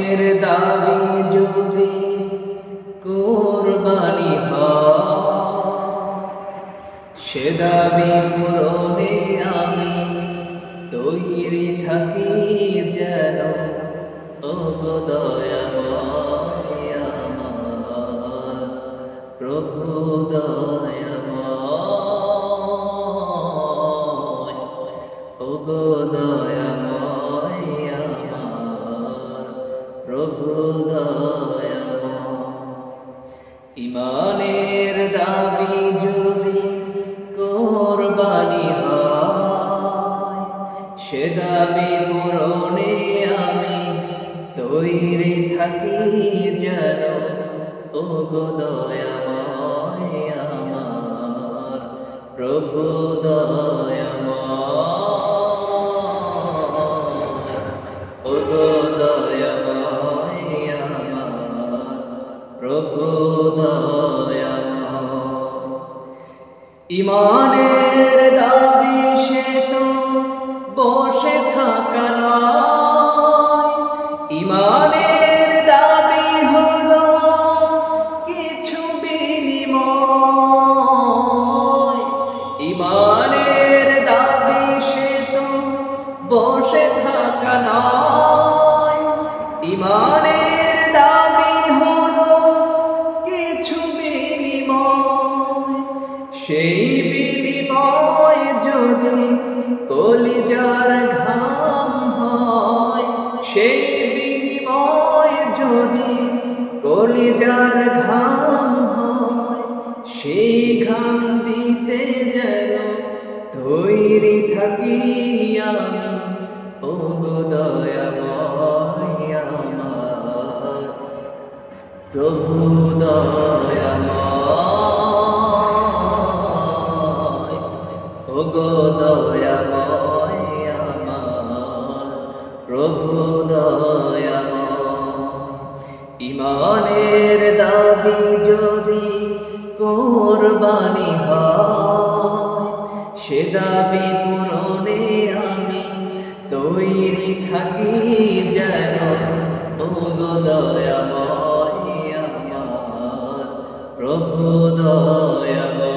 ইমানের দাবি যদি কুরবানি হয়, সে দাবি পূরণে আমি তৈরি থাকি যেন। ওগো দয়াময় আমার প্রভু দয়াময়, ওগো দয়াময় আমার প্রভু দয়াময়। ইমানের দাবি যদি কুরবানি হয়, সে দাবি পূরণে আমি তৈরি থাকি যেন। ওগো দয়াময় আমার প্রভু দয়াময়, ওগো দয়াময় আমার প্রভু দয়াময়। ইমানের দাবি সে তো বসে থাকা নয়, ইমানের দাবি হলো কিছু বিনিময়। ইমানের দাবি সে তো বসে থাকা নয়, ইমানের দাবি হলো কিছু বিনিময়। সেই বিনিময় যদি কলিজার ঘাম হয়, সেই বিনিময় যদি কলিজার ঘাম হয়, সেই ঘাম দিতে যেন তৈরি থাকি আমি। ওগো দয়াময় আমার প্রভু দয়াময়, ওগো দয়াময় আমার প্রভু দয়াময়। ইমানের দাবি যদি কুরবানি হয়, সে দাবি পূরণে আমি তৈরি থাকি যেন। ওগো দয়াময় আমার প্রভু দয়াময়,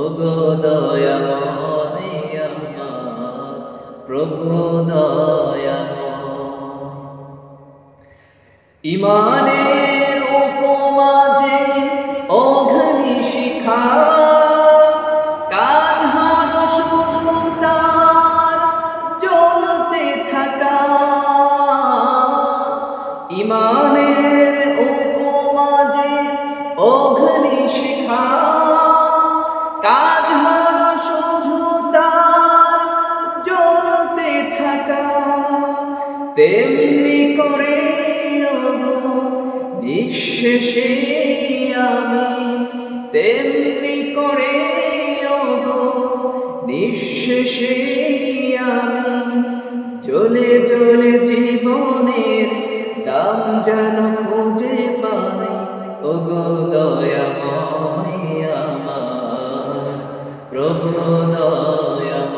ওগো দয়াময় আমার প্রভু দয়াময়। ইমানের উপমা যে অগ্নি শিখা, কাজ হলো শুধু তার জ্বলতে থাকা। ইমানের উপমা যে অগ্নি শিখা, কাজ হলো শুধু তার জ্বলতে থাকা। তেমনি করে নিঃশেষে আমি, তেমনি করে নিঃশেষে আমি চলে চলে জীবনের দাম যেন খুঁজে পাই। ওগো দয়াময় আমার প্রভু দয়াময়,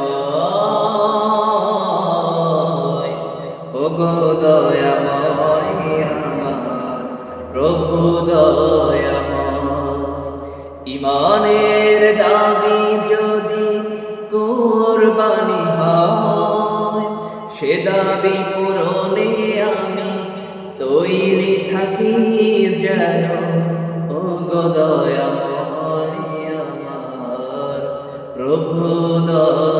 ওগো দয়াময় আমার প্রভু দয়াময়। ইমানের দাবি যদি কুরবানি হয়, সে দাবি পূরণে আমি তৈরি থাকি যেন। ওগো দয়াময় আমার প্রভু দয়াময়,